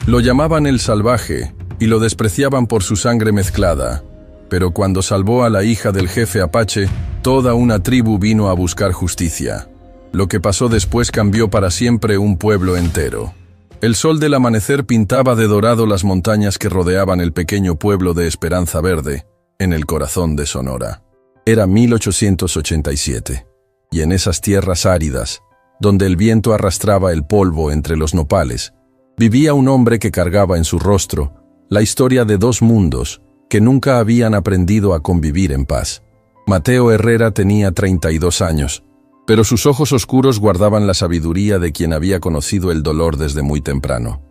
Lo llamaban el salvaje y lo despreciaban por su sangre mezclada, pero cuando salvó a la hija del jefe apache, toda una tribu vino a buscar justicia. Lo que pasó después cambió para siempre un pueblo entero. El sol del amanecer pintaba de dorado las montañas que rodeaban el pequeño pueblo de Esperanza Verde, en el corazón de Sonora. Era 1887, y en esas tierras áridas, donde el viento arrastraba el polvo entre los nopales, vivía un hombre que cargaba en su rostro la historia de dos mundos que nunca habían aprendido a convivir en paz. Mateo Herrera tenía 32 años, pero sus ojos oscuros guardaban la sabiduría de quien había conocido el dolor desde muy temprano.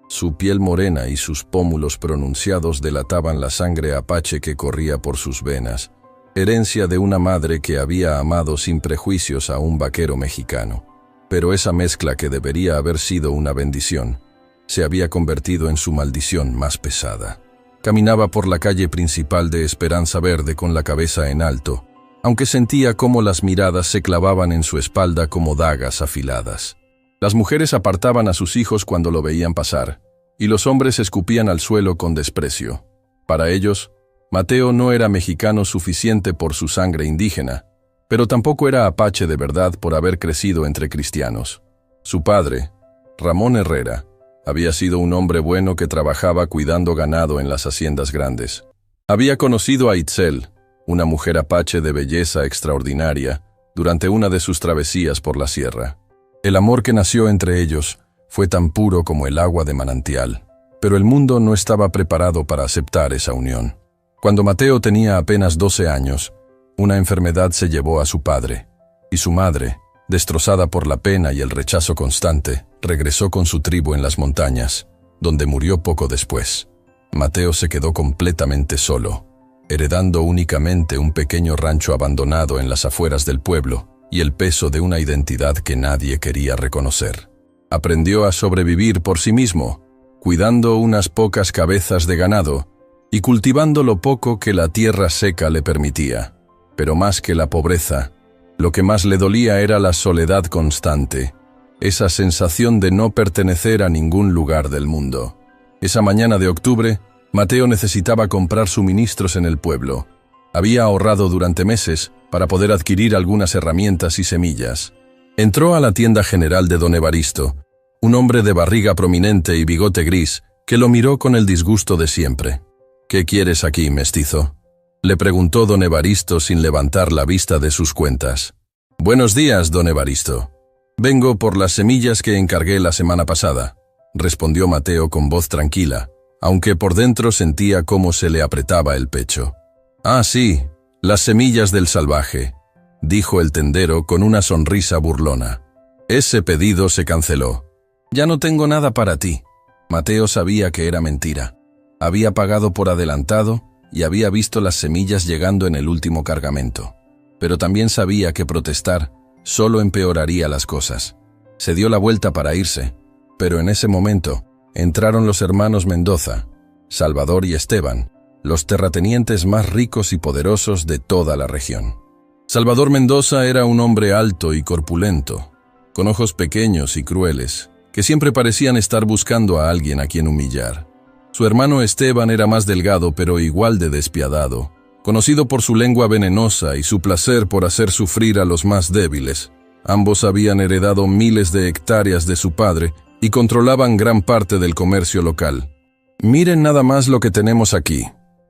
Su piel morena y sus pómulos pronunciados delataban la sangre apache que corría por sus venas, herencia de una madre que había amado sin prejuicios a un vaquero mexicano. Pero esa mezcla que debería haber sido una bendición, se había convertido en su maldición más pesada. Caminaba por la calle principal de Esperanza Verde con la cabeza en alto, aunque sentía cómo las miradas se clavaban en su espalda como dagas afiladas. Las mujeres apartaban a sus hijos cuando lo veían pasar, y los hombres escupían al suelo con desprecio. Para ellos, Mateo no era mexicano suficiente por su sangre indígena, pero tampoco era apache de verdad por haber crecido entre cristianos. Su padre, Ramón Herrera, había sido un hombre bueno que trabajaba cuidando ganado en las haciendas grandes. Había conocido a Itzel, una mujer apache de belleza extraordinaria, durante una de sus travesías por la sierra. El amor que nació entre ellos fue tan puro como el agua de manantial, pero el mundo no estaba preparado para aceptar esa unión. Cuando Mateo tenía apenas 12 años, una enfermedad se llevó a su padre, y su madre, destrozada por la pena y el rechazo constante, regresó con su tribu en las montañas, donde murió poco después. Mateo se quedó completamente solo, heredando únicamente un pequeño rancho abandonado en las afueras del pueblo y el peso de una identidad que nadie quería reconocer. Aprendió a sobrevivir por sí mismo, cuidando unas pocas cabezas de ganado y cultivando lo poco que la tierra seca le permitía. Pero más que la pobreza, lo que más le dolía era la soledad constante, esa sensación de no pertenecer a ningún lugar del mundo. Esa mañana de octubre, Mateo necesitaba comprar suministros en el pueblo. Había ahorrado durante meses para poder adquirir algunas herramientas y semillas. Entró a la tienda general de don Evaristo, un hombre de barriga prominente y bigote gris, que lo miró con el disgusto de siempre. «¿Qué quieres aquí, mestizo?», le preguntó don Evaristo sin levantar la vista de sus cuentas. «Buenos días, don Evaristo. Vengo por las semillas que encargué la semana pasada», respondió Mateo con voz tranquila, aunque por dentro sentía cómo se le apretaba el pecho. «Ah, sí, las semillas del salvaje», dijo el tendero con una sonrisa burlona. «Ese pedido se canceló. Ya no tengo nada para ti». Mateo sabía que era mentira. Había pagado por adelantado y había visto las semillas llegando en el último cargamento. Pero también sabía que protestar solo empeoraría las cosas. Se dio la vuelta para irse, pero en ese momento entraron los hermanos Mendoza, Salvador y Esteban, los terratenientes más ricos y poderosos de toda la región. Salvador Mendoza era un hombre alto y corpulento, con ojos pequeños y crueles, que siempre parecían estar buscando a alguien a quien humillar. Su hermano Esteban era más delgado pero igual de despiadado, conocido por su lengua venenosa y su placer por hacer sufrir a los más débiles. Ambos habían heredado miles de hectáreas de su padre y controlaban gran parte del comercio local. «Miren nada más lo que tenemos aquí»,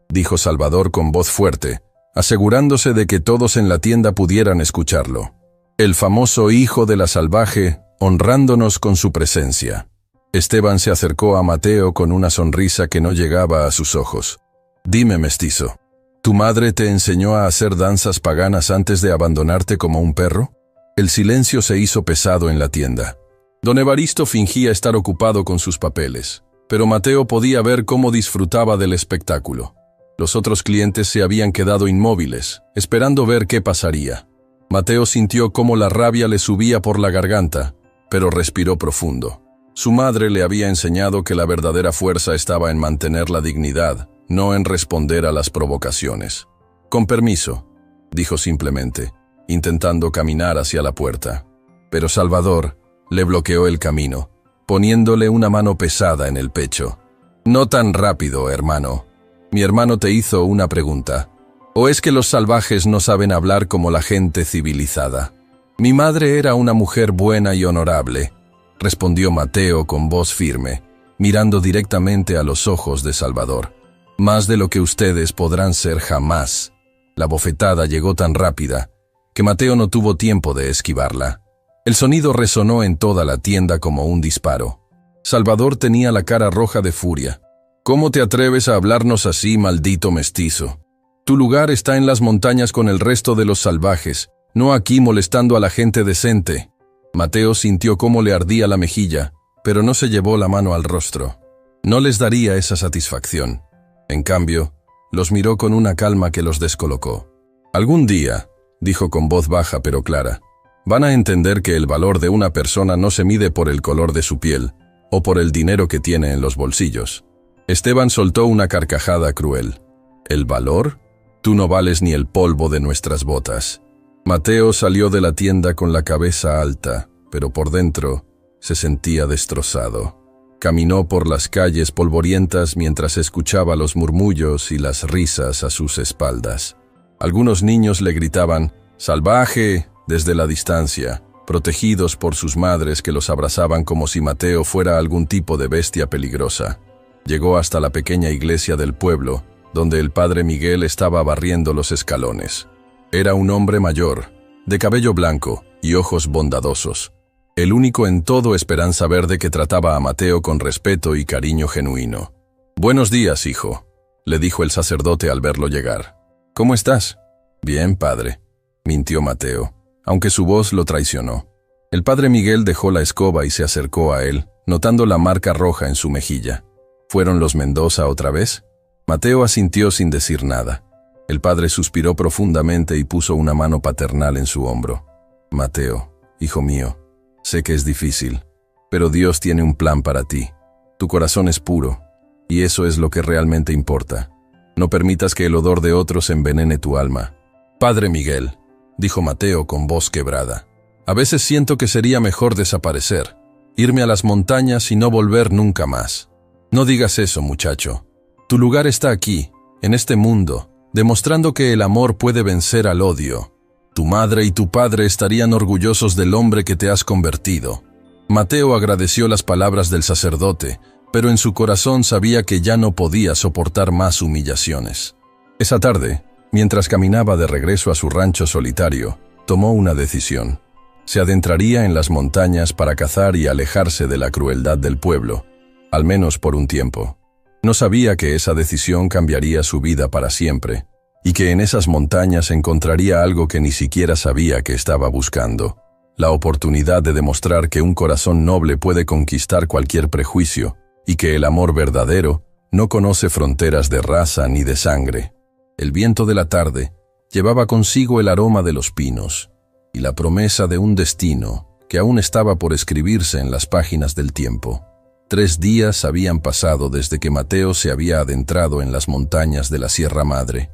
dijo Salvador con voz fuerte, asegurándose de que todos en la tienda pudieran escucharlo. «El famoso hijo de la salvaje, honrándonos con su presencia». Esteban se acercó a Mateo con una sonrisa que no llegaba a sus ojos. «Dime, mestizo, ¿tu madre te enseñó a hacer danzas paganas antes de abandonarte como un perro?». El silencio se hizo pesado en la tienda. Don Evaristo fingía estar ocupado con sus papeles, pero Mateo podía ver cómo disfrutaba del espectáculo. Los otros clientes se habían quedado inmóviles, esperando ver qué pasaría. Mateo sintió cómo la rabia le subía por la garganta, pero respiró profundo. Su madre le había enseñado que la verdadera fuerza estaba en mantener la dignidad, no en responder a las provocaciones. «Con permiso», dijo simplemente, intentando caminar hacia la puerta. Pero Salvador le bloqueó el camino, poniéndole una mano pesada en el pecho. «No tan rápido, hermano. Mi hermano te hizo una pregunta. ¿O es que los salvajes no saben hablar como la gente civilizada?» «Mi madre era una mujer buena y honorable», respondió Mateo con voz firme, mirando directamente a los ojos de Salvador. «Más de lo que ustedes podrán ser jamás». La bofetada llegó tan rápida que Mateo no tuvo tiempo de esquivarla. El sonido resonó en toda la tienda como un disparo. Salvador tenía la cara roja de furia. «¿Cómo te atreves a hablarnos así, maldito mestizo? Tu lugar está en las montañas con el resto de los salvajes, no aquí molestando a la gente decente». Mateo sintió cómo le ardía la mejilla, pero no se llevó la mano al rostro. No les daría esa satisfacción. En cambio, los miró con una calma que los descolocó. «Algún día», dijo con voz baja pero clara, «van a entender que el valor de una persona no se mide por el color de su piel o por el dinero que tiene en los bolsillos». Esteban soltó una carcajada cruel. «¿El valor? Tú no vales ni el polvo de nuestras botas». Mateo salió de la tienda con la cabeza alta, pero por dentro se sentía destrozado. Caminó por las calles polvorientas mientras escuchaba los murmullos y las risas a sus espaldas. Algunos niños le gritaban «¡Salvaje!» desde la distancia, protegidos por sus madres que los abrazaban como si Mateo fuera algún tipo de bestia peligrosa. Llegó hasta la pequeña iglesia del pueblo, donde el padre Miguel estaba barriendo los escalones. Era un hombre mayor, de cabello blanco y ojos bondadosos. El único en todo Esperanza Verde que trataba a Mateo con respeto y cariño genuino. «Buenos días, hijo», le dijo el sacerdote al verlo llegar. «¿Cómo estás?» «Bien, padre», mintió Mateo, aunque su voz lo traicionó. El padre Miguel dejó la escoba y se acercó a él, notando la marca roja en su mejilla. ¿Fueron los Mendoza otra vez? Mateo asintió sin decir nada. El padre suspiró profundamente y puso una mano paternal en su hombro. «Mateo, hijo mío, sé que es difícil, pero Dios tiene un plan para ti. Tu corazón es puro, y eso es lo que realmente importa. No permitas que el odor de otros envenene tu alma». «Padre Miguel», dijo Mateo con voz quebrada, «a veces siento que sería mejor desaparecer, irme a las montañas y no volver nunca más». «No digas eso, muchacho. Tu lugar está aquí, en este mundo, demostrando que el amor puede vencer al odio. Tu madre y tu padre estarían orgullosos del hombre que te has convertido». Mateo agradeció las palabras del sacerdote, pero en su corazón sabía que ya no podía soportar más humillaciones. Esa tarde, mientras caminaba de regreso a su rancho solitario, tomó una decisión. Se adentraría en las montañas para cazar y alejarse de la crueldad del pueblo, al menos por un tiempo. No sabía que esa decisión cambiaría su vida para siempre, y que en esas montañas encontraría algo que ni siquiera sabía que estaba buscando: la oportunidad de demostrar que un corazón noble puede conquistar cualquier prejuicio, y que el amor verdadero no conoce fronteras de raza ni de sangre. El viento de la tarde llevaba consigo el aroma de los pinos, y la promesa de un destino que aún estaba por escribirse en las páginas del tiempo. 3 días habían pasado desde que Mateo se había adentrado en las montañas de la Sierra Madre.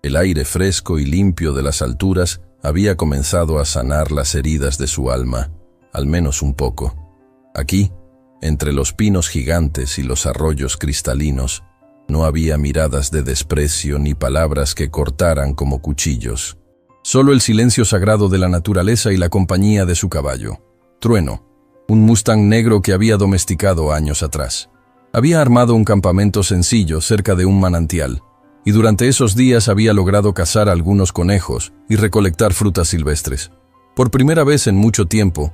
El aire fresco y limpio de las alturas había comenzado a sanar las heridas de su alma, al menos un poco. Aquí, entre los pinos gigantes y los arroyos cristalinos, no había miradas de desprecio ni palabras que cortaran como cuchillos. Solo el silencio sagrado de la naturaleza y la compañía de su caballo, Trueno, un Mustang negro que había domesticado años atrás. Había armado un campamento sencillo cerca de un manantial, y durante esos días había logrado cazar algunos conejos y recolectar frutas silvestres. Por primera vez en mucho tiempo,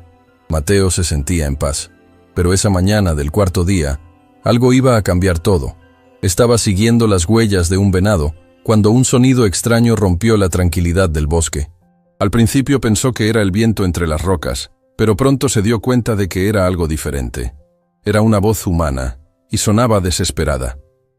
Mateo se sentía en paz. Pero esa mañana del 4.º día, algo iba a cambiar todo. Estaba siguiendo las huellas de un venado cuando un sonido extraño rompió la tranquilidad del bosque. Al principio pensó que era el viento entre las rocas, pero pronto se dio cuenta de que era algo diferente. Era una voz humana, y sonaba desesperada.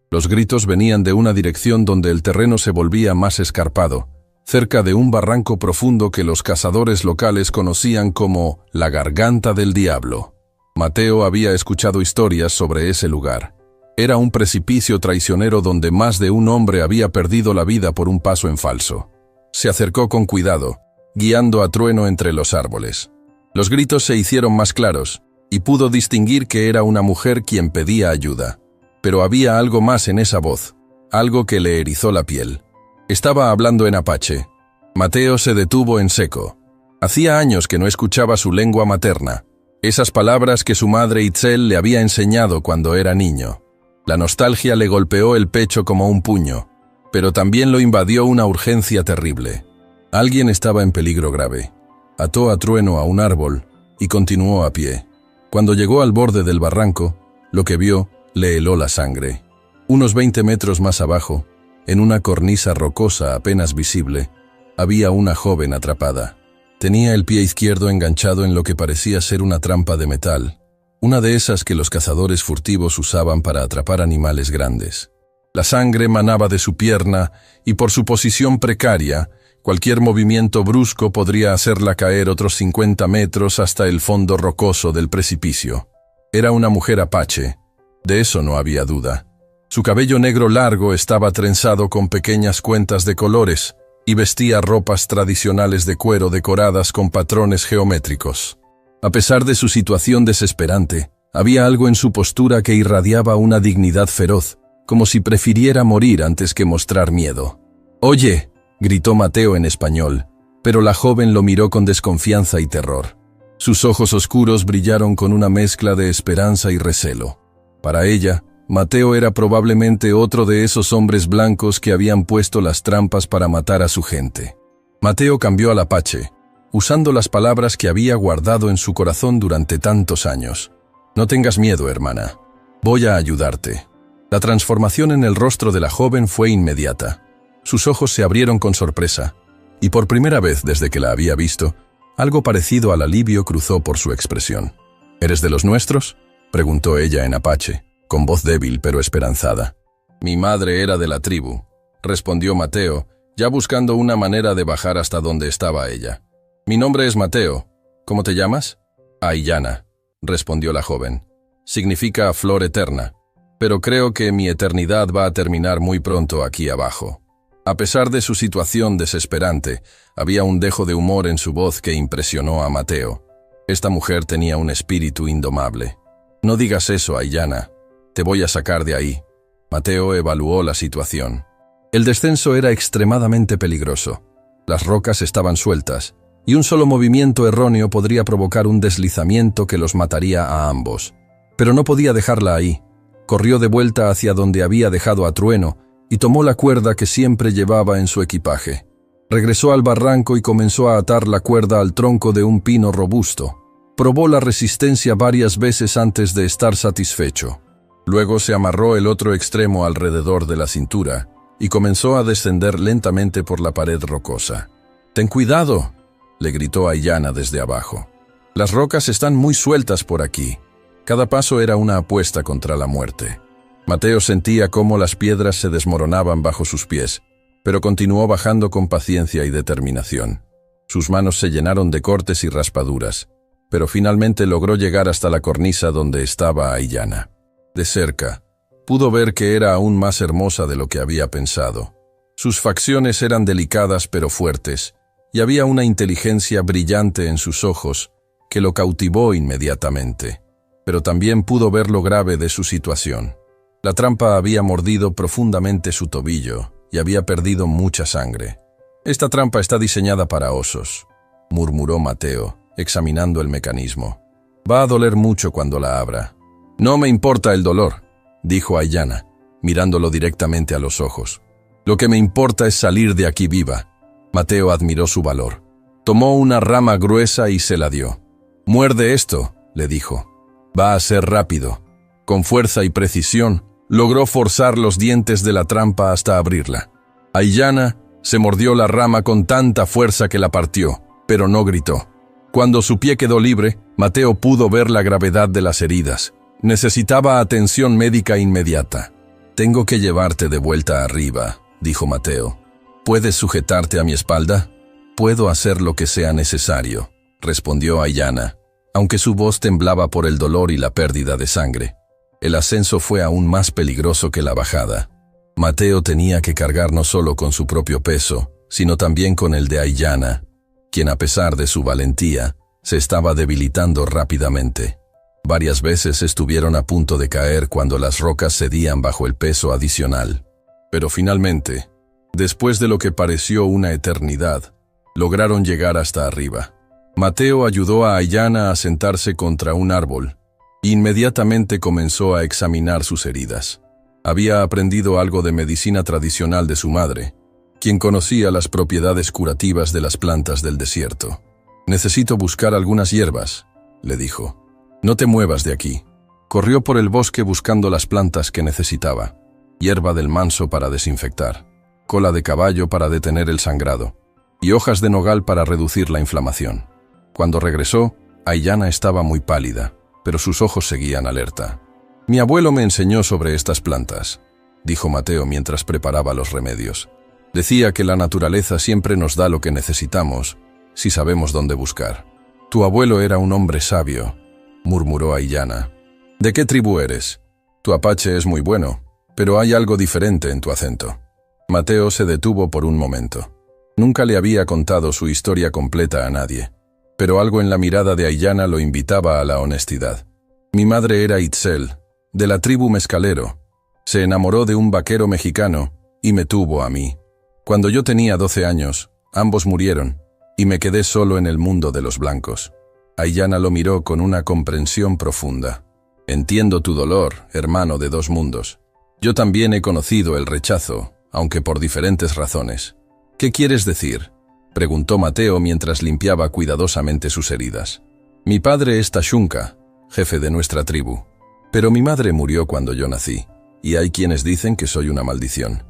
Los gritos venían de una dirección donde el terreno se volvía más escarpado, cerca de un barranco profundo que los cazadores locales conocían como la Garganta del Diablo. Mateo había escuchado historias sobre ese lugar. Era un precipicio traicionero donde más de un hombre había perdido la vida por un paso en falso. Se acercó con cuidado, guiando a Trueno entre los árboles. Los gritos se hicieron más claros, y pudo distinguir que era una mujer quien pedía ayuda. Pero había algo más en esa voz, algo que le erizó la piel. Estaba hablando en apache. Mateo se detuvo en seco. Hacía años que no escuchaba su lengua materna, esas palabras que su madre Itzel le había enseñado cuando era niño. La nostalgia le golpeó el pecho como un puño, pero también lo invadió una urgencia terrible. Alguien estaba en peligro grave. Ató a Trueno a un árbol y continuó a pie. Cuando llegó al borde del barranco, lo que vio le heló la sangre. Unos 20 metros más abajo, en una cornisa rocosa apenas visible, había una joven atrapada. Tenía el pie izquierdo enganchado en lo que parecía ser una trampa de metal, una de esas que los cazadores furtivos usaban para atrapar animales grandes. La sangre manaba de su pierna y por su posición precaria, cualquier movimiento brusco podría hacerla caer otros 50 metros hasta el fondo rocoso del precipicio. Era una mujer apache, de eso no había duda. Su cabello negro largo estaba trenzado con pequeñas cuentas de colores y vestía ropas tradicionales de cuero decoradas con patrones geométricos. A pesar de su situación desesperante, había algo en su postura que irradiaba una dignidad feroz, como si prefiriera morir antes que mostrar miedo. «Oye», gritó Mateo en español, pero la joven lo miró con desconfianza y terror. Sus ojos oscuros brillaron con una mezcla de esperanza y recelo. Para ella, Mateo era probablemente otro de esos hombres blancos que habían puesto las trampas para matar a su gente. Mateo cambió al apache, usando las palabras que había guardado en su corazón durante tantos años. «No tengas miedo, hermana. Voy a ayudarte». La transformación en el rostro de la joven fue inmediata. Sus ojos se abrieron con sorpresa, y por primera vez desde que la había visto, algo parecido al alivio cruzó por su expresión. «¿Eres de los nuestros?», preguntó ella en apache, con voz débil pero esperanzada. «Mi madre era de la tribu», respondió Mateo, ya buscando una manera de bajar hasta donde estaba ella. «Mi nombre es Mateo. ¿Cómo te llamas?» «Aiyana», respondió la joven. «Significa flor eterna, pero creo que mi eternidad va a terminar muy pronto aquí abajo». A pesar de su situación desesperante, había un dejo de humor en su voz que impresionó a Mateo. Esta mujer tenía un espíritu indomable. «No digas eso, Aiyana. Te voy a sacar de ahí». Mateo evaluó la situación. El descenso era extremadamente peligroso. Las rocas estaban sueltas, y un solo movimiento erróneo podría provocar un deslizamiento que los mataría a ambos. Pero no podía dejarla ahí. Corrió de vuelta hacia donde había dejado a Trueno y tomó la cuerda que siempre llevaba en su equipaje. Regresó al barranco y comenzó a atar la cuerda al tronco de un pino robusto. Probó la resistencia varias veces antes de estar satisfecho. Luego se amarró el otro extremo alrededor de la cintura y comenzó a descender lentamente por la pared rocosa. «Ten cuidado», le gritó Aiyana desde abajo. «Las rocas están muy sueltas por aquí». Cada paso era una apuesta contra la muerte. Mateo sentía cómo las piedras se desmoronaban bajo sus pies, pero continuó bajando con paciencia y determinación. Sus manos se llenaron de cortes y raspaduras, pero finalmente logró llegar hasta la cornisa donde estaba Aiyana. De cerca, pudo ver que era aún más hermosa de lo que había pensado. Sus facciones eran delicadas pero fuertes, y había una inteligencia brillante en sus ojos que lo cautivó inmediatamente. Pero también pudo ver lo grave de su situación. La trampa había mordido profundamente su tobillo y había perdido mucha sangre. «Esta trampa está diseñada para osos», murmuró Mateo, examinando el mecanismo. «Va a doler mucho cuando la abra». «No me importa el dolor», dijo Aiyana, mirándolo directamente a los ojos. «Lo que me importa es salir de aquí viva». Mateo admiró su valor. Tomó una rama gruesa y se la dio. «Muerde esto», le dijo. «Va a ser rápido». Con fuerza y precisión, logró forzar los dientes de la trampa hasta abrirla. Aiyana se mordió la rama con tanta fuerza que la partió, pero no gritó. Cuando su pie quedó libre, Mateo pudo ver la gravedad de las heridas. Necesitaba atención médica inmediata. «Tengo que llevarte de vuelta arriba», dijo Mateo. «¿Puedes sujetarte a mi espalda?» «Puedo hacer lo que sea necesario», respondió Aiyana, aunque su voz temblaba por el dolor y la pérdida de sangre. El ascenso fue aún más peligroso que la bajada. Mateo tenía que cargar no solo con su propio peso, sino también con el de Aiyana, quien a pesar de su valentía, se estaba debilitando rápidamente. Varias veces estuvieron a punto de caer cuando las rocas cedían bajo el peso adicional. Pero finalmente, después de lo que pareció una eternidad, lograron llegar hasta arriba. Mateo ayudó a Aiyana a sentarse contra un árbol. Inmediatamente comenzó a examinar sus heridas. Había aprendido algo de medicina tradicional de su madre, quien conocía las propiedades curativas de las plantas del desierto. «Necesito buscar algunas hierbas», le dijo. «No te muevas de aquí». Corrió por el bosque buscando las plantas que necesitaba. Hierba del manso para desinfectar, cola de caballo para detener el sangrado, y hojas de nogal para reducir la inflamación. Cuando regresó, Aiyana estaba muy pálida, pero sus ojos seguían alerta. «Mi abuelo me enseñó sobre estas plantas», dijo Mateo mientras preparaba los remedios. «Decía que la naturaleza siempre nos da lo que necesitamos, si sabemos dónde buscar». «Tu abuelo era un hombre sabio», murmuró Aiyana. «¿De qué tribu eres? Tu apache es muy bueno, pero hay algo diferente en tu acento». Mateo se detuvo por un momento. Nunca le había contado su historia completa a nadie, pero algo en la mirada de Aiyana lo invitaba a la honestidad. «Mi madre era Itzel, de la tribu Mezcalero. Se enamoró de un vaquero mexicano y me tuvo a mí. Cuando yo tenía 12 años, ambos murieron y me quedé solo en el mundo de los blancos». Aiyana lo miró con una comprensión profunda. «Entiendo tu dolor, hermano de dos mundos. Yo también he conocido el rechazo, aunque por diferentes razones». «¿Qué quieres decir?», preguntó Mateo mientras limpiaba cuidadosamente sus heridas. «Mi padre es Tashunka, jefe de nuestra tribu. Pero mi madre murió cuando yo nací, y hay quienes dicen que soy una maldición,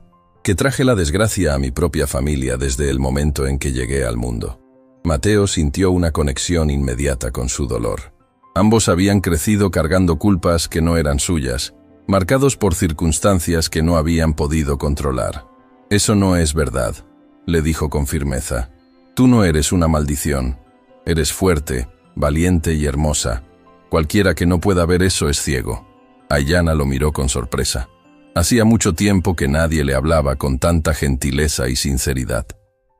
que traje la desgracia a mi propia familia desde el momento en que llegué al mundo». Mateo sintió una conexión inmediata con su dolor. Ambos habían crecido cargando culpas que no eran suyas, marcados por circunstancias que no habían podido controlar. «Eso no es verdad», le dijo con firmeza. «Tú no eres una maldición. Eres fuerte, valiente y hermosa. Cualquiera que no pueda ver eso es ciego». Aiyana lo miró con sorpresa. Hacía mucho tiempo que nadie le hablaba con tanta gentileza y sinceridad.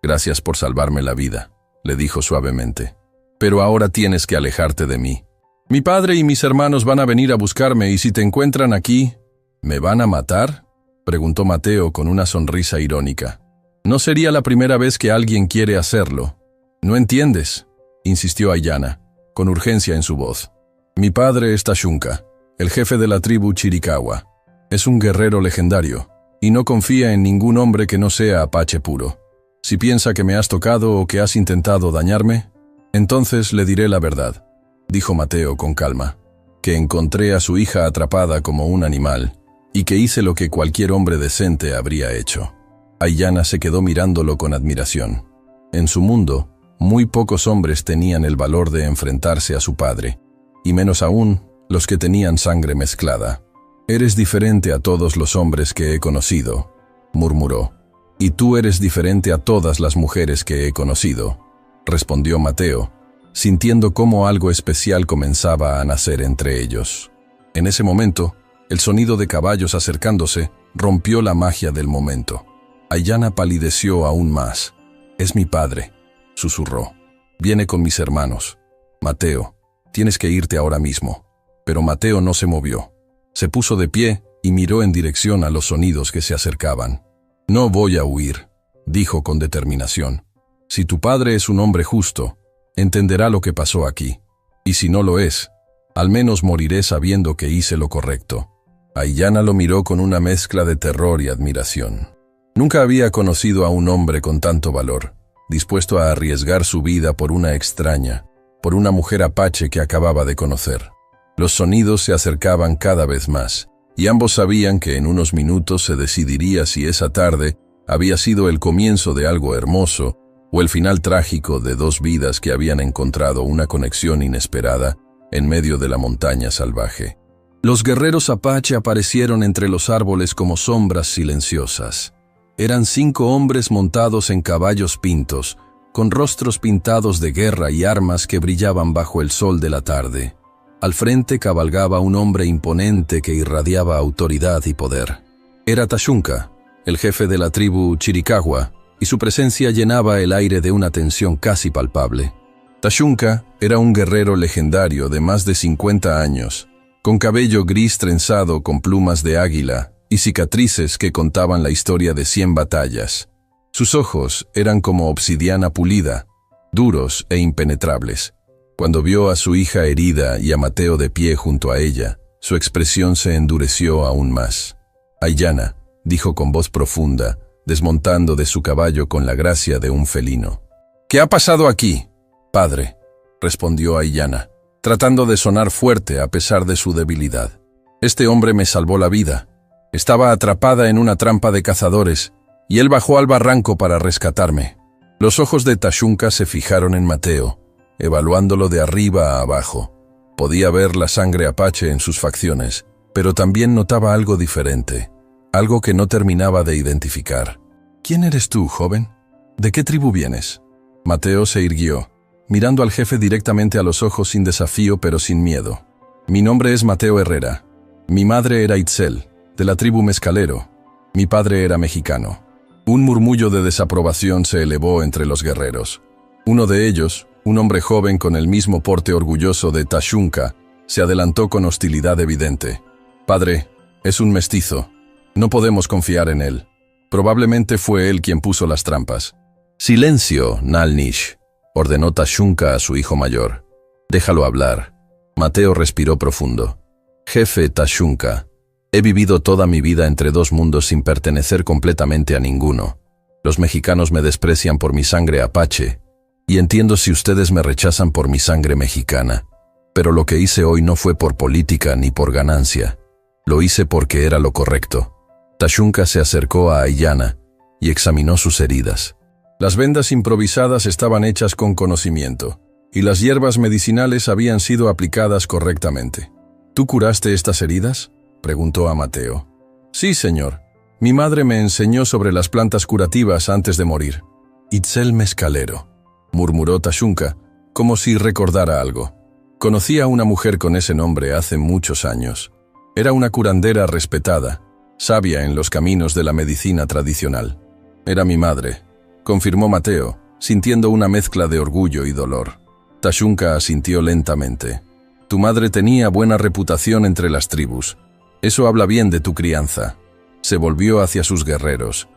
«Gracias por salvarme la vida», le dijo suavemente. «Pero ahora tienes que alejarte de mí. Mi padre y mis hermanos van a venir a buscarme y si te encuentran aquí, ¿me van a matar?», preguntó Mateo con una sonrisa irónica. «No sería la primera vez que alguien quiere hacerlo». «No entiendes», insistió Aiyana, con urgencia en su voz. «Mi padre es Tashunka, el jefe de la tribu Chiricahua. Es un guerrero legendario, y no confía en ningún hombre que no sea apache puro. Si piensa que me has tocado o que has intentado dañarme, entonces le diré la verdad», dijo Mateo con calma, «que encontré a su hija atrapada como un animal, y que hice lo que cualquier hombre decente habría hecho». Aiyana se quedó mirándolo con admiración. En su mundo, muy pocos hombres tenían el valor de enfrentarse a su padre, y menos aún los que tenían sangre mezclada. «Eres diferente a todos los hombres que he conocido», murmuró. «Y tú eres diferente a todas las mujeres que he conocido», respondió Mateo, sintiendo cómo algo especial comenzaba a nacer entre ellos. En ese momento, el sonido de caballos acercándose rompió la magia del momento. Aiyana palideció aún más. «Es mi padre», susurró. «Viene con mis hermanos. Mateo, tienes que irte ahora mismo». Pero Mateo no se movió. Se puso de pie y miró en dirección a los sonidos que se acercaban. «No voy a huir», dijo con determinación. «Si tu padre es un hombre justo, entenderá lo que pasó aquí. Y si no lo es, al menos moriré sabiendo que hice lo correcto». Aiyana lo miró con una mezcla de terror y admiración. Nunca había conocido a un hombre con tanto valor, dispuesto a arriesgar su vida por una extraña, por una mujer apache que acababa de conocer. Los sonidos se acercaban cada vez más, y ambos sabían que en unos minutos se decidiría si esa tarde había sido el comienzo de algo hermoso o el final trágico de dos vidas que habían encontrado una conexión inesperada en medio de la montaña salvaje. Los guerreros apache aparecieron entre los árboles como sombras silenciosas. Eran 5 hombres montados en caballos pintos, con rostros pintados de guerra y armas que brillaban bajo el sol de la tarde. Al frente cabalgaba un hombre imponente que irradiaba autoridad y poder. Era Tashunka, el jefe de la tribu Chiricahua, y su presencia llenaba el aire de una tensión casi palpable. Tashunka era un guerrero legendario de más de 50 años, con cabello gris trenzado con plumas de águila y cicatrices que contaban la historia de 100 batallas. Sus ojos eran como obsidiana pulida, duros e impenetrables. Cuando vio a su hija herida y a Mateo de pie junto a ella, su expresión se endureció aún más. «Aiyana», dijo con voz profunda, desmontando de su caballo con la gracia de un felino. «¿Qué ha pasado aquí, padre?», respondió Aiyana, tratando de sonar fuerte a pesar de su debilidad. «Este hombre me salvó la vida. Estaba atrapada en una trampa de cazadores, y él bajó al barranco para rescatarme». Los ojos de Tashunka se fijaron en Mateo, evaluándolo de arriba a abajo. Podía ver la sangre apache en sus facciones, pero también notaba algo diferente, algo que no terminaba de identificar. «¿Quién eres tú, joven? ¿De qué tribu vienes?». Mateo se irguió, mirando al jefe directamente a los ojos sin desafío pero sin miedo. «Mi nombre es Mateo Herrera. Mi madre era Itzel, de la tribu Mezcalero. Mi padre era mexicano». Un murmullo de desaprobación se elevó entre los guerreros. Uno de ellos, un hombre joven con el mismo porte orgulloso de Tashunka, se adelantó con hostilidad evidente. «Padre, es un mestizo. No podemos confiar en él. Probablemente fue él quien puso las trampas». «Silencio, Nalnish», ordenó Tashunka a su hijo mayor. «Déjalo hablar». Mateo respiró profundo. «Jefe Tashunka, he vivido toda mi vida entre dos mundos sin pertenecer completamente a ninguno. Los mexicanos me desprecian por mi sangre apache, y entiendo si ustedes me rechazan por mi sangre mexicana. Pero lo que hice hoy no fue por política ni por ganancia. Lo hice porque era lo correcto». Tashunka se acercó a Aiyana y examinó sus heridas. Las vendas improvisadas estaban hechas con conocimiento, y las hierbas medicinales habían sido aplicadas correctamente. «¿Tú curaste estas heridas?», preguntó a Mateo. «Sí, señor. Mi madre me enseñó sobre las plantas curativas antes de morir». «Itzel Mezcalero», murmuró Tashunka, como si recordara algo. «Conocí a una mujer con ese nombre hace muchos años. Era una curandera respetada, sabia en los caminos de la medicina tradicional. Era mi madre», confirmó Mateo, sintiendo una mezcla de orgullo y dolor. Tashunka asintió lentamente. «Tu madre tenía buena reputación entre las tribus. Eso habla bien de tu crianza». Se volvió hacia sus guerreros.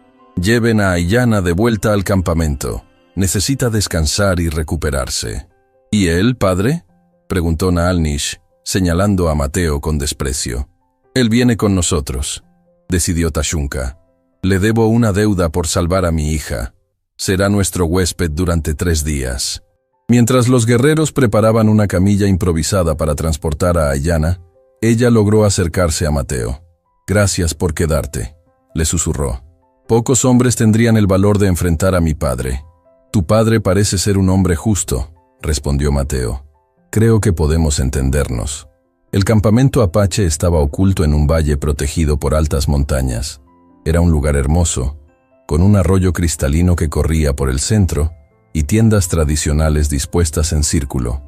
«Lleven a Aiyana de vuelta al campamento. Necesita descansar y recuperarse». «¿Y él, padre?», preguntó Naalnish, señalando a Mateo con desprecio. «Él viene con nosotros», decidió Tashunka. «Le debo una deuda por salvar a mi hija. Será nuestro huésped durante 3 días». Mientras los guerreros preparaban una camilla improvisada para transportar a Aiyana, ella logró acercarse a Mateo. «Gracias por quedarte», le susurró. «Pocos hombres tendrían el valor de enfrentar a mi padre». «Tu padre parece ser un hombre justo», respondió Mateo. «Creo que podemos entendernos». El campamento apache estaba oculto en un valle protegido por altas montañas. Era un lugar hermoso, con un arroyo cristalino que corría por el centro y tiendas tradicionales dispuestas en círculo.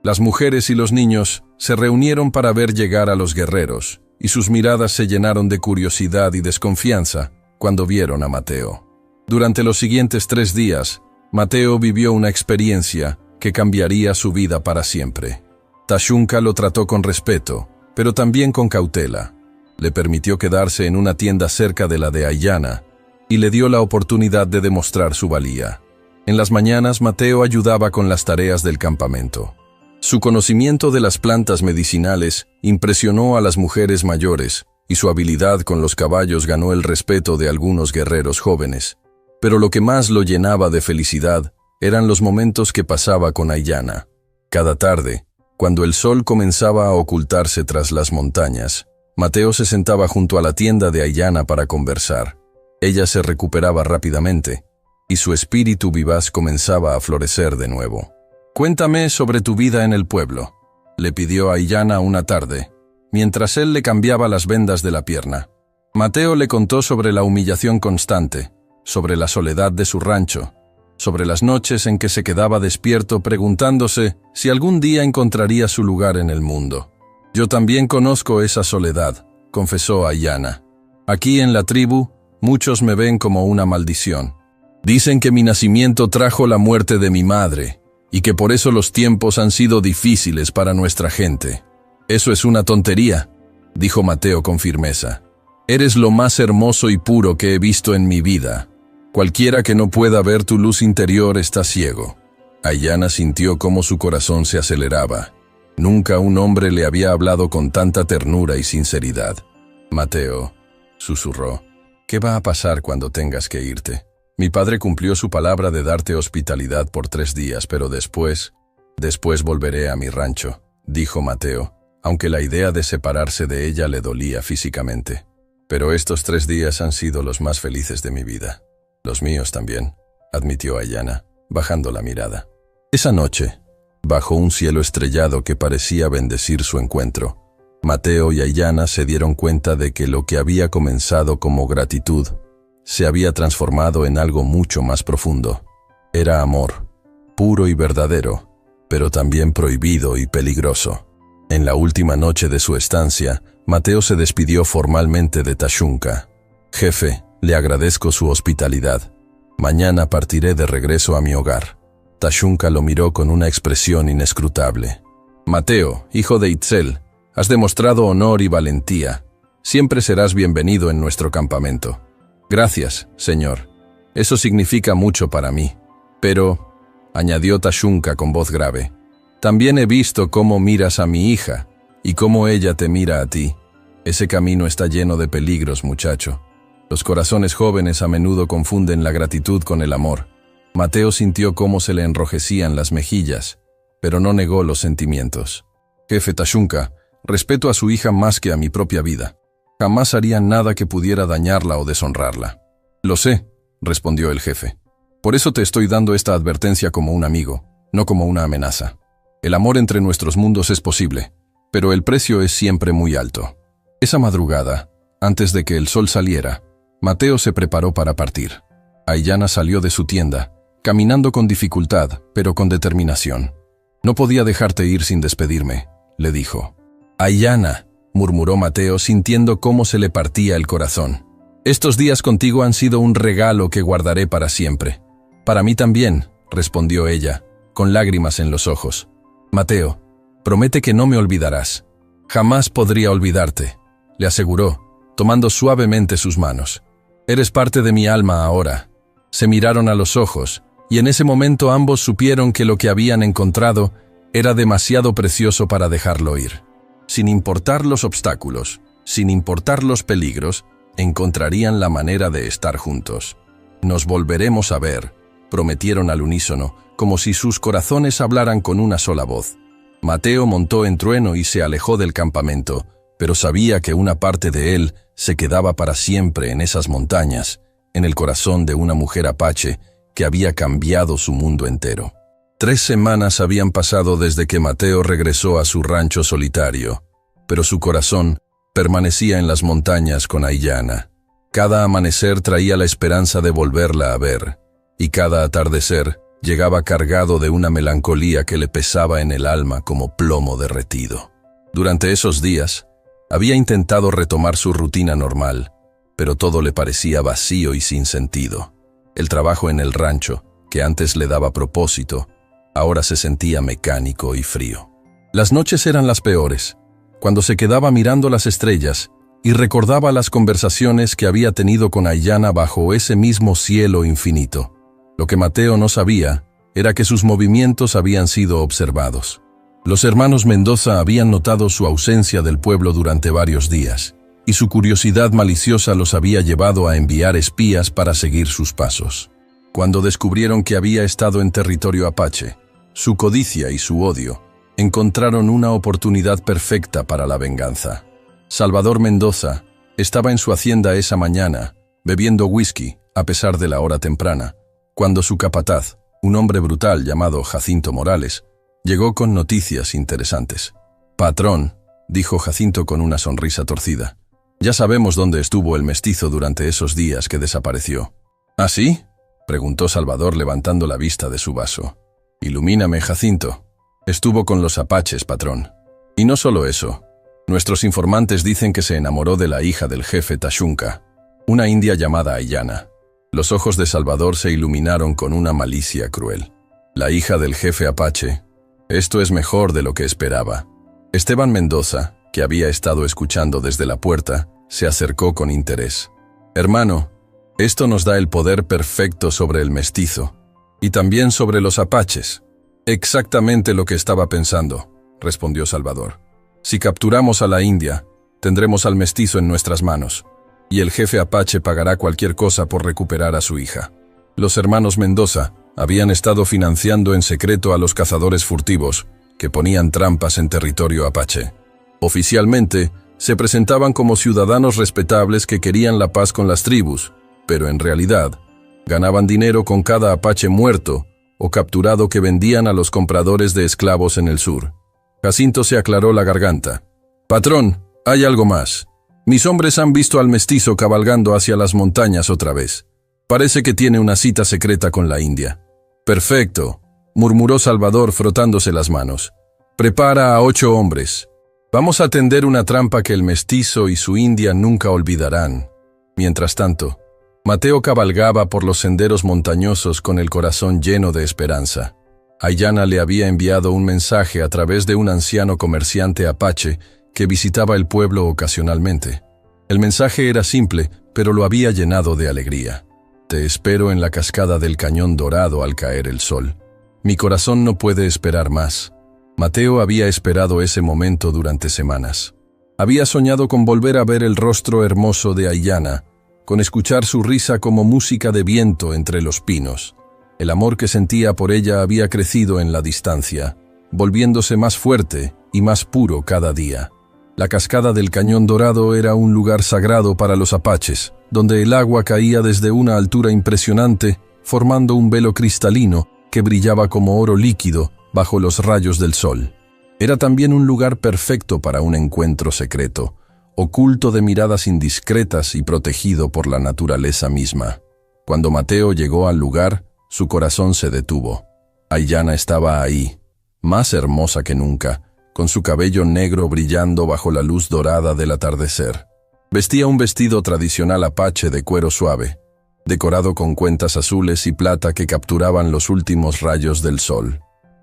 Las mujeres y los niños se reunieron para ver llegar a los guerreros, y sus miradas se llenaron de curiosidad y desconfianza cuando vieron a Mateo. Durante los siguientes 3 días, Mateo vivió una experiencia que cambiaría su vida para siempre. Tashunka lo trató con respeto, pero también con cautela. Le permitió quedarse en una tienda cerca de la de Aiyana y le dio la oportunidad de demostrar su valía. En las mañanas, Mateo ayudaba con las tareas del campamento. Su conocimiento de las plantas medicinales impresionó a las mujeres mayores, y su habilidad con los caballos ganó el respeto de algunos guerreros jóvenes. Pero lo que más lo llenaba de felicidad eran los momentos que pasaba con Aiyana. Cada tarde, cuando el sol comenzaba a ocultarse tras las montañas, Mateo se sentaba junto a la tienda de Aiyana para conversar. Ella se recuperaba rápidamente, y su espíritu vivaz comenzaba a florecer de nuevo. «Cuéntame sobre tu vida en el pueblo», le pidió a Aiyana una tarde, mientras él le cambiaba las vendas de la pierna. Mateo le contó sobre la humillación constante, sobre la soledad de su rancho, sobre las noches en que se quedaba despierto preguntándose si algún día encontraría su lugar en el mundo. «Yo también conozco esa soledad», confesó Aiyana. «Aquí en la tribu, muchos me ven como una maldición. Dicen que mi nacimiento trajo la muerte de mi madre, y que por eso los tiempos han sido difíciles para nuestra gente. Eso es una tontería, dijo Mateo con firmeza. Eres lo más hermoso y puro que he visto en mi vida. Cualquiera que no pueda ver tu luz interior está ciego. Aiyana sintió cómo su corazón se aceleraba. Nunca un hombre le había hablado con tanta ternura y sinceridad. Mateo, susurró, ¿qué va a pasar cuando tengas que irte? Mi padre cumplió su palabra de darte hospitalidad por 3 días, pero después volveré a mi rancho, dijo Mateo, aunque la idea de separarse de ella le dolía físicamente. Pero estos 3 días han sido los más felices de mi vida. Los míos también, admitió Aiyana, bajando la mirada. Esa noche, bajo un cielo estrellado que parecía bendecir su encuentro, Mateo y Aiyana se dieron cuenta de que lo que había comenzado como gratitud se había transformado en algo mucho más profundo. Era amor, puro y verdadero, pero también prohibido y peligroso. En la última noche de su estancia, Mateo se despidió formalmente de Tashunka. Jefe, le agradezco su hospitalidad. Mañana partiré de regreso a mi hogar. Tashunka lo miró con una expresión inescrutable. Mateo, hijo de Itzel, has demostrado honor y valentía. Siempre serás bienvenido en nuestro campamento. Gracias, señor. Eso significa mucho para mí. Pero, añadió Tashunka con voz grave, también he visto cómo miras a mi hija y cómo ella te mira a ti. Ese camino está lleno de peligros, muchacho. Los corazones jóvenes a menudo confunden la gratitud con el amor. Mateo sintió cómo se le enrojecían las mejillas, pero no negó los sentimientos. Jefe Tashunka, respeto a su hija más que a mi propia vida. Jamás haría nada que pudiera dañarla o deshonrarla. Lo sé, respondió el jefe. Por eso te estoy dando esta advertencia como un amigo, no como una amenaza. El amor entre nuestros mundos es posible, pero el precio es siempre muy alto. Esa madrugada, antes de que el sol saliera, Mateo se preparó para partir. Aiyana salió de su tienda, caminando con dificultad, pero con determinación. No podía dejarte ir sin despedirme, le dijo. Aiyana, murmuró Mateo sintiendo cómo se le partía el corazón. Estos días contigo han sido un regalo que guardaré para siempre. Para mí también, respondió ella, con lágrimas en los ojos. Mateo, promete que no me olvidarás. Jamás podría olvidarte, le aseguró, tomando suavemente sus manos. Eres parte de mi alma ahora. Se miraron a los ojos, y en ese momento ambos supieron que lo que habían encontrado era demasiado precioso para dejarlo ir. Sin importar los obstáculos, sin importar los peligros, encontrarían la manera de estar juntos. Nos volveremos a ver, prometieron al unísono, como si sus corazones hablaran con una sola voz. Mateo montó en Trueno y se alejó del campamento, pero sabía que una parte de él se quedaba para siempre en esas montañas, en el corazón de una mujer apache que había cambiado su mundo entero. 3 semanas habían pasado desde que Mateo regresó a su rancho solitario, pero su corazón permanecía en las montañas con Aiyana. Cada amanecer traía la esperanza de volverla a ver, y cada atardecer llegaba cargado de una melancolía que le pesaba en el alma como plomo derretido. Durante esos días, había intentado retomar su rutina normal, pero todo le parecía vacío y sin sentido. El trabajo en el rancho, que antes le daba propósito, ahora se sentía mecánico y frío. Las noches eran las peores, cuando se quedaba mirando las estrellas y recordaba las conversaciones que había tenido con Aiyana bajo ese mismo cielo infinito. Lo que Mateo no sabía era que sus movimientos habían sido observados. Los hermanos Mendoza habían notado su ausencia del pueblo durante varios días, y su curiosidad maliciosa los había llevado a enviar espías para seguir sus pasos. Cuando descubrieron que había estado en territorio apache, su codicia y su odio encontraron una oportunidad perfecta para la venganza. Salvador Mendoza estaba en su hacienda esa mañana, bebiendo whisky, a pesar de la hora temprana, cuando su capataz, un hombre brutal llamado Jacinto Morales, llegó con noticias interesantes. «Patrón», dijo Jacinto con una sonrisa torcida, «ya sabemos dónde estuvo el mestizo durante esos días que desapareció». «¿Ah, sí?», preguntó Salvador levantando la vista de su vaso. «Ilumíname, Jacinto». «Estuvo con los apaches, patrón. Y no solo eso. Nuestros informantes dicen que se enamoró de la hija del jefe Tashunka, una india llamada Aiyana». Los ojos de Salvador se iluminaron con una malicia cruel. La hija del jefe apache. Esto es mejor de lo que esperaba. Esteban Mendoza, que había estado escuchando desde la puerta, se acercó con interés. Hermano, esto nos da el poder perfecto sobre el mestizo, y también sobre los apaches. Exactamente lo que estaba pensando, respondió Salvador. Si capturamos a la India, tendremos al mestizo en nuestras manos, y el jefe apache pagará cualquier cosa por recuperar a su hija. Los hermanos Mendoza habían estado financiando en secreto a los cazadores furtivos, que ponían trampas en territorio apache. Oficialmente, se presentaban como ciudadanos respetables que querían la paz con las tribus, pero en realidad, ganaban dinero con cada apache muerto o capturado que vendían a los compradores de esclavos en el sur. Jacinto se aclaró la garganta. Patrón, hay algo más. Mis hombres han visto al mestizo cabalgando hacia las montañas otra vez. Parece que tiene una cita secreta con la India. Perfecto, murmuró Salvador frotándose las manos. Prepara a 8 hombres. Vamos a tender una trampa que el mestizo y su India nunca olvidarán. Mientras tanto, Mateo cabalgaba por los senderos montañosos con el corazón lleno de esperanza. Aiyana le había enviado un mensaje a través de un anciano comerciante apache que visitaba el pueblo ocasionalmente. El mensaje era simple, pero lo había llenado de alegría. Te espero en la cascada del Cañón Dorado al caer el sol. Mi corazón no puede esperar más. Mateo había esperado ese momento durante semanas. Había soñado con volver a ver el rostro hermoso de Aiyana, con escuchar su risa como música de viento entre los pinos. El amor que sentía por ella había crecido en la distancia, volviéndose más fuerte y más puro cada día. La cascada del Cañón Dorado era un lugar sagrado para los apaches, donde el agua caía desde una altura impresionante, formando un velo cristalino que brillaba como oro líquido bajo los rayos del sol. Era también un lugar perfecto para un encuentro secreto, oculto de miradas indiscretas y protegido por la naturaleza misma. Cuando Mateo llegó al lugar, su corazón se detuvo. Aiyana estaba ahí, más hermosa que nunca, con su cabello negro brillando bajo la luz dorada del atardecer. Vestía un vestido tradicional apache de cuero suave, decorado con cuentas azules y plata que capturaban los últimos rayos del sol.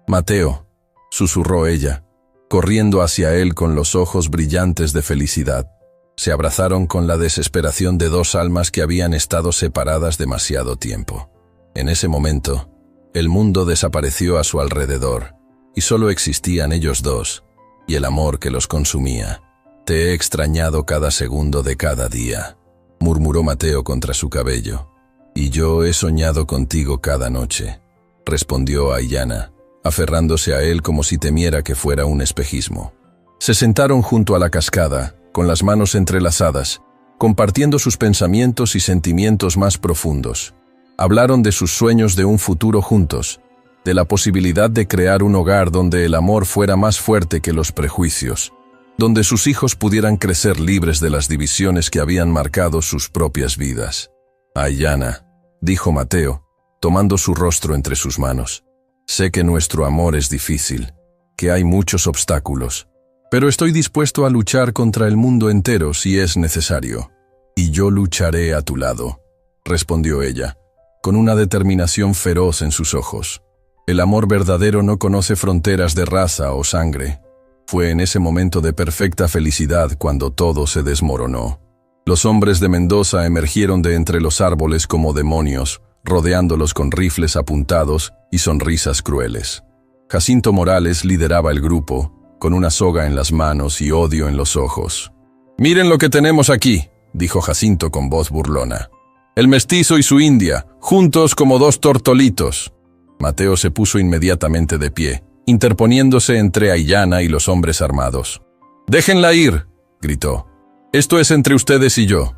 Mateo, susurró ella, corriendo hacia él con los ojos brillantes de felicidad. Se abrazaron con la desesperación de 2 almas que habían estado separadas demasiado tiempo. En ese momento, el mundo desapareció a su alrededor, y solo existían ellos dos, y el amor que los consumía. Te he extrañado cada segundo de cada día, murmuró Mateo contra su cabello. Y yo he soñado contigo cada noche, respondió Aiyana, aferrándose a él como si temiera que fuera un espejismo. Se sentaron junto a la cascada, con las manos entrelazadas, compartiendo sus pensamientos y sentimientos más profundos. Hablaron de sus sueños de un futuro juntos, de la posibilidad de crear un hogar donde el amor fuera más fuerte que los prejuicios, donde sus hijos pudieran crecer libres de las divisiones que habían marcado sus propias vidas. Aiyana, dijo Mateo, tomando su rostro entre sus manos. Sé que nuestro amor es difícil, que hay muchos obstáculos, pero estoy dispuesto a luchar contra el mundo entero si es necesario. Y yo lucharé a tu lado, respondió ella, con una determinación feroz en sus ojos. El amor verdadero no conoce fronteras de raza o sangre. Fue en ese momento de perfecta felicidad cuando todo se desmoronó. Los hombres de Mendoza emergieron de entre los árboles como demonios, rodeándolos con rifles apuntados y sonrisas crueles. Jacinto Morales lideraba el grupo, con una soga en las manos y odio en los ojos. «Miren lo que tenemos aquí», dijo Jacinto con voz burlona. «El mestizo y su India, juntos como 2 tortolitos». Mateo se puso inmediatamente de pie, interponiéndose entre Aiyana y los hombres armados. «Déjenla ir», gritó. «Esto es entre ustedes y yo».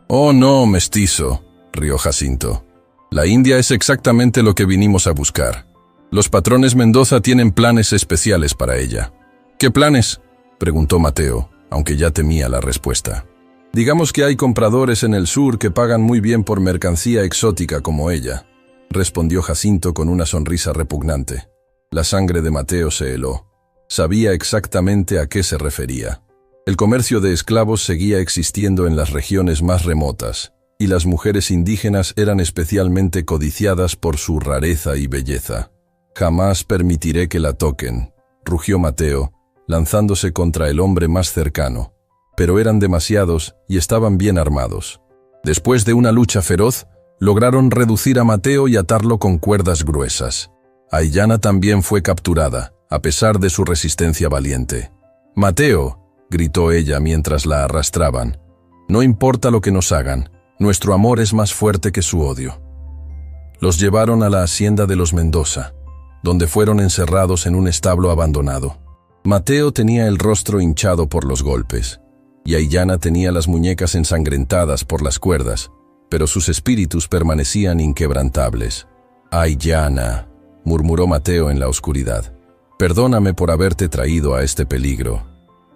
«Oh no, mestizo», rió Jacinto. «La India es exactamente lo que vinimos a buscar. Los patrones Mendoza tienen planes especiales para ella». «¿Qué planes?», preguntó Mateo, aunque ya temía la respuesta. «Digamos que hay compradores en el sur que pagan muy bien por mercancía exótica como ella», respondió Jacinto con una sonrisa repugnante. La sangre de Mateo se heló. Sabía exactamente a qué se refería. El comercio de esclavos seguía existiendo en las regiones más remotas, y las mujeres indígenas eran especialmente codiciadas por su rareza y belleza. Jamás permitiré que la toquen, rugió Mateo, lanzándose contra el hombre más cercano. Pero eran demasiados y estaban bien armados. Después de una lucha feroz, lograron reducir a Mateo y atarlo con cuerdas gruesas. Aiyana también fue capturada, a pesar de su resistencia valiente. «Mateo», gritó ella mientras la arrastraban, «no importa lo que nos hagan, nuestro amor es más fuerte que su odio». Los llevaron a la hacienda de los Mendoza, donde fueron encerrados en un establo abandonado. Mateo tenía el rostro hinchado por los golpes, y Aiyana tenía las muñecas ensangrentadas por las cuerdas, pero sus espíritus permanecían inquebrantables. «Aiyana», murmuró Mateo en la oscuridad, «perdóname por haberte traído a este peligro».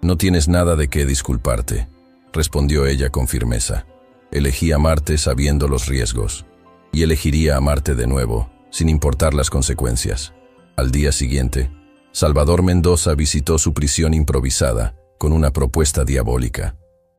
«No tienes nada de qué disculparte», respondió ella con firmeza. «Elegí amarte sabiendo los riesgos, y elegiría amarte de nuevo, sin importar las consecuencias». Al día siguiente, Salvador Mendoza visitó su prisión improvisada con una propuesta diabólica.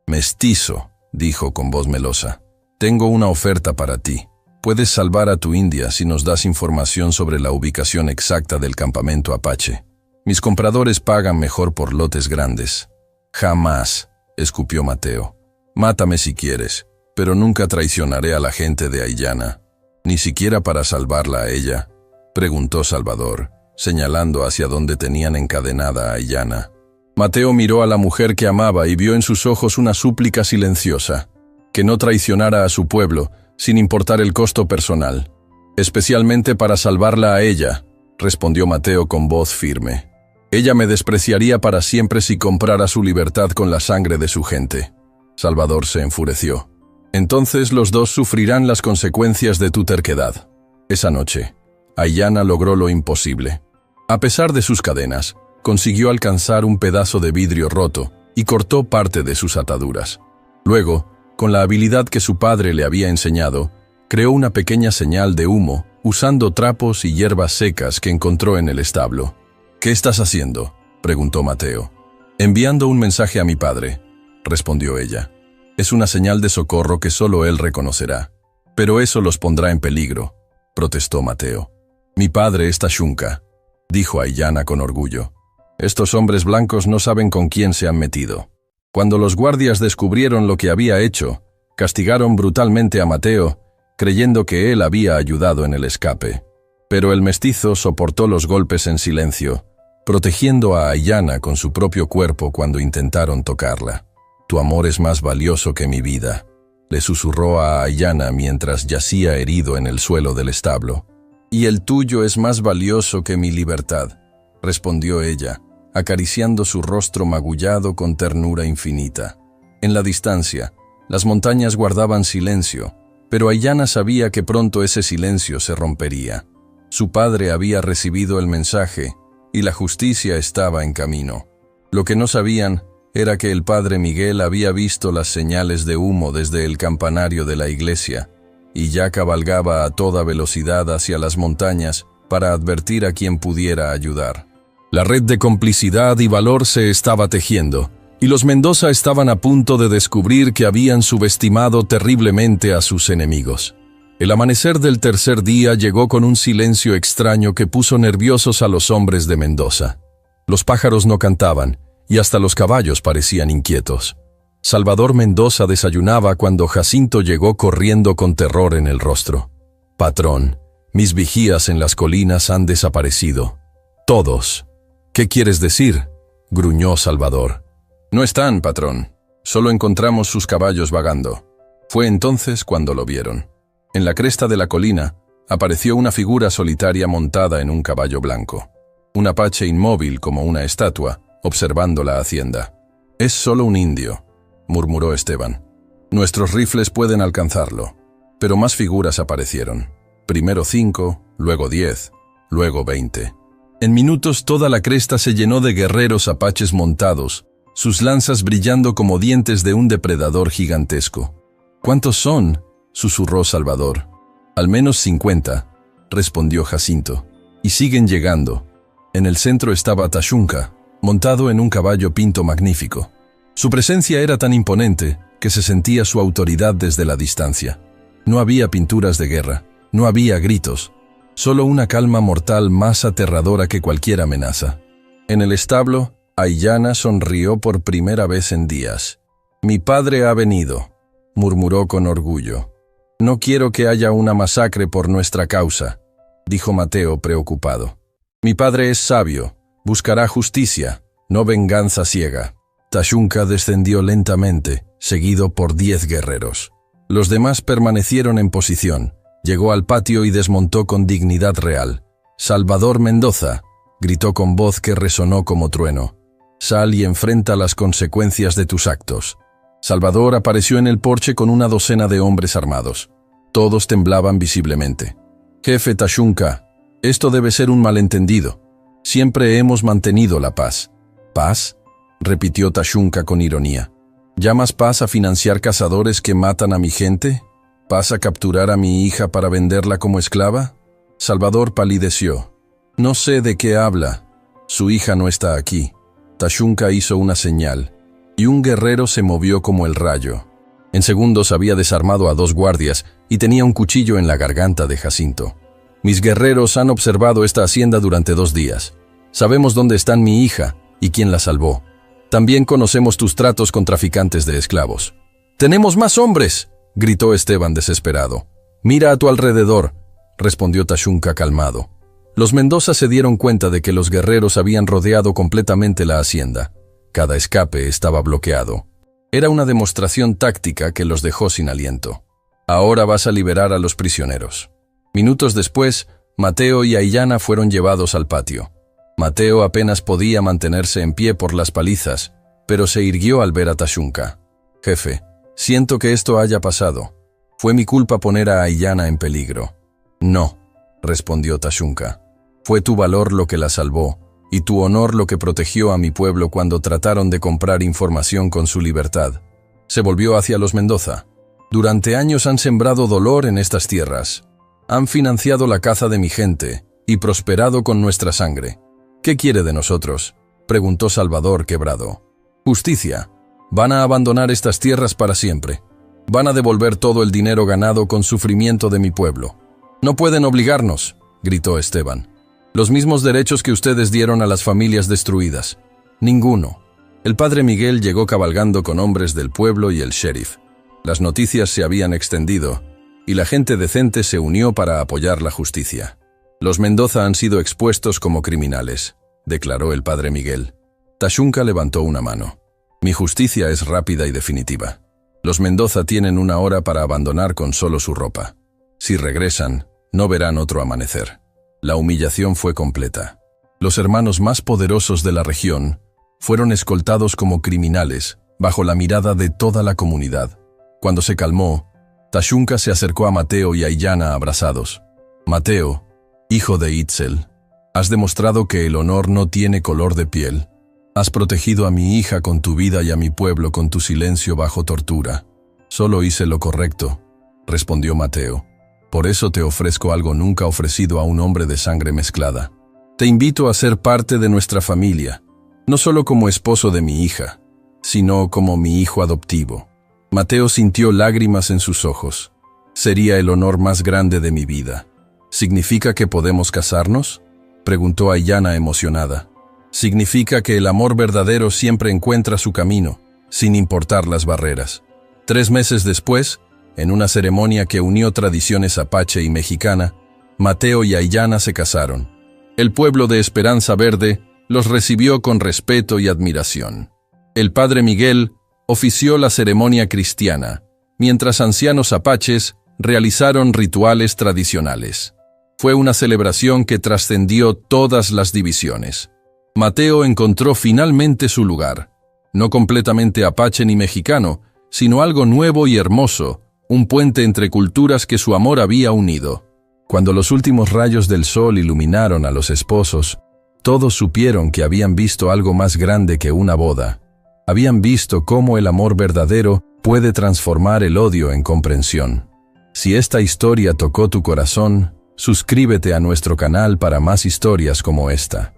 «Mestizo», dijo con voz melosa, «tengo una oferta para ti. Puedes salvar a tu India si nos das información sobre la ubicación exacta del campamento Apache. Mis compradores pagan mejor por lotes grandes». «Jamás», escupió Mateo. «Mátame si quieres, pero nunca traicionaré a la gente de Aiyana». «¿Ni siquiera para salvarla a ella?», preguntó Salvador, señalando hacia donde tenían encadenada a Aiyana. Mateo miró a la mujer que amaba y vio en sus ojos una súplica silenciosa, que no traicionara a su pueblo, sin importar el costo personal. «Especialmente para salvarla a ella», respondió Mateo con voz firme. «Ella me despreciaría para siempre si comprara su libertad con la sangre de su gente». Salvador se enfureció. «Entonces los dos sufrirán las consecuencias de tu terquedad». Esa noche, Aiyana logró lo imposible. A pesar de sus cadenas, consiguió alcanzar un pedazo de vidrio roto y cortó parte de sus ataduras. Luego, con la habilidad que su padre le había enseñado, creó una pequeña señal de humo usando trapos y hierbas secas que encontró en el establo. «¿Qué estás haciendo?», preguntó Mateo. «Enviando un mensaje a mi padre», respondió ella. «Es una señal de socorro que solo él reconocerá. Pero eso los pondrá en peligro», protestó Mateo. «Mi padre es Tashunka», dijo Aiyana con orgullo. «Estos hombres blancos no saben con quién se han metido». Cuando los guardias descubrieron lo que había hecho, castigaron brutalmente a Mateo, creyendo que él había ayudado en el escape. Pero el mestizo soportó los golpes en silencio, protegiendo a Aiyana con su propio cuerpo cuando intentaron tocarla. «Tu amor es más valioso que mi vida», le susurró a Aiyana mientras yacía herido en el suelo del establo. «Y el tuyo es más valioso que mi libertad», respondió ella, acariciando su rostro magullado con ternura infinita. En la distancia, las montañas guardaban silencio, pero Aiyana sabía que pronto ese silencio se rompería. Su padre había recibido el mensaje y la justicia estaba en camino. Lo que no sabían era que el padre Miguel había visto las señales de humo desde el campanario de la iglesia y ya cabalgaba a toda velocidad hacia las montañas para advertir a quien pudiera ayudar. La red de complicidad y valor se estaba tejiendo, y los Mendoza estaban a punto de descubrir que habían subestimado terriblemente a sus enemigos. El amanecer del tercer día llegó con un silencio extraño que puso nerviosos a los hombres de Mendoza. Los pájaros no cantaban, y hasta los caballos parecían inquietos. Salvador Mendoza desayunaba cuando Jacinto llegó corriendo con terror en el rostro. «Patrón, mis vigías en las colinas han desaparecido. Todos». «¿Qué quieres decir?», gruñó Salvador. «No están, patrón. Solo encontramos sus caballos vagando». Fue entonces cuando lo vieron. En la cresta de la colina apareció una figura solitaria montada en un caballo blanco. Un apache inmóvil como una estatua, observando la hacienda. «Es solo un indio», murmuró Esteban. «Nuestros rifles pueden alcanzarlo». Pero más figuras aparecieron. Primero 5, luego 10, luego 20. En minutos toda la cresta se llenó de guerreros apaches montados, sus lanzas brillando como dientes de un depredador gigantesco. «¿Cuántos son?», susurró Salvador. «Al menos 50», respondió Jacinto. «Y siguen llegando». En el centro estaba Tashunka, montado en un caballo pinto magnífico. Su presencia era tan imponente que se sentía su autoridad desde la distancia. No había pinturas de guerra, no había gritos, Solo una calma mortal más aterradora que cualquier amenaza. En el establo, Aiyana sonrió por primera vez en días. «Mi padre ha venido», murmuró con orgullo. «No quiero que haya una masacre por nuestra causa», dijo Mateo preocupado. «Mi padre es sabio, buscará justicia, no venganza ciega». Tashunka descendió lentamente, seguido por 10 guerreros. Los demás permanecieron en posición. Llegó al patio y desmontó con dignidad real. «Salvador Mendoza», gritó con voz que resonó como trueno. «Sal y enfrenta las consecuencias de tus actos». Salvador apareció en el porche con una docena de hombres armados. Todos temblaban visiblemente. «Jefe Tashunka, esto debe ser un malentendido. Siempre hemos mantenido la paz». «¿Paz?», repitió Tashunka con ironía. «¿Llamas paz a financiar cazadores que matan a mi gente? ¿Paz a capturar a mi hija para venderla como esclava?» Salvador palideció. «No sé de qué habla. Su hija no está aquí». Tashunka hizo una señal, y un guerrero se movió como el rayo. En segundos había desarmado a 2 guardias y tenía un cuchillo en la garganta de Jacinto. «Mis guerreros han observado esta hacienda durante 2 días. Sabemos dónde están mi hija y quién la salvó. También conocemos tus tratos con traficantes de esclavos». «¡Tenemos más hombres!», gritó Esteban desesperado. «Mira a tu alrededor», respondió Tashunka calmado. Los Mendoza se dieron cuenta de que los guerreros habían rodeado completamente la hacienda. Cada escape estaba bloqueado. Era una demostración táctica que los dejó sin aliento. «Ahora vas a liberar a los prisioneros». Minutos después, Mateo y Aiyana fueron llevados al patio. Mateo apenas podía mantenerse en pie por las palizas, pero se irguió al ver a Tashunka. «Jefe, siento que esto haya pasado. Fue mi culpa poner a Aiyana en peligro». «No», respondió Tashunka. «Fue tu valor lo que la salvó, y tu honor lo que protegió a mi pueblo cuando trataron de comprar información con su libertad». Se volvió hacia los Mendoza. «Durante años han sembrado dolor en estas tierras. Han financiado la caza de mi gente y prosperado con nuestra sangre. ¿Qué quiere de nosotros?», preguntó Salvador quebrado. «Justicia. Van a abandonar estas tierras para siempre. Van a devolver todo el dinero ganado con sufrimiento de mi pueblo». «No pueden obligarnos», gritó Esteban. «Los mismos derechos que ustedes dieron a las familias destruidas. Ninguno». El padre Miguel llegó cabalgando con hombres del pueblo y el sheriff. Las noticias se habían extendido, y la gente decente se unió para apoyar la justicia. «Los Mendoza han sido expuestos como criminales», declaró el padre Miguel. Tashunka levantó una mano. «Mi justicia es rápida y definitiva. Los Mendoza tienen 1 hora para abandonar con solo su ropa. Si regresan, no verán otro amanecer». La humillación fue completa. Los hermanos más poderosos de la región fueron escoltados como criminales bajo la mirada de toda la comunidad. Cuando se calmó, Tashunka se acercó a Mateo y Aiyana abrazados. «Mateo, hijo de Itzel, has demostrado que el honor no tiene color de piel. Has protegido a mi hija con tu vida y a mi pueblo con tu silencio bajo tortura». «Solo hice lo correcto», respondió Mateo. «Por eso te ofrezco algo nunca ofrecido a un hombre de sangre mezclada. Te invito a ser parte de nuestra familia, no solo como esposo de mi hija, sino como mi hijo adoptivo». Mateo sintió lágrimas en sus ojos. «Sería el honor más grande de mi vida». «¿Significa que podemos casarnos?», preguntó Aiyana emocionada. «Significa que el amor verdadero siempre encuentra su camino, sin importar las barreras». 3 meses después, en una ceremonia que unió tradiciones apache y mexicana, Mateo y Aiyana se casaron. El pueblo de Esperanza Verde los recibió con respeto y admiración. El padre Miguel ofició la ceremonia cristiana, mientras ancianos apaches realizaron rituales tradicionales. Fue una celebración que trascendió todas las divisiones. Mateo encontró finalmente su lugar, no completamente apache ni mexicano, sino algo nuevo y hermoso, un puente entre culturas que su amor había unido. Cuando los últimos rayos del sol iluminaron a los esposos, todos supieron que habían visto algo más grande que una boda. Habían visto cómo el amor verdadero puede transformar el odio en comprensión. Si esta historia tocó tu corazón, suscríbete a nuestro canal para más historias como esta.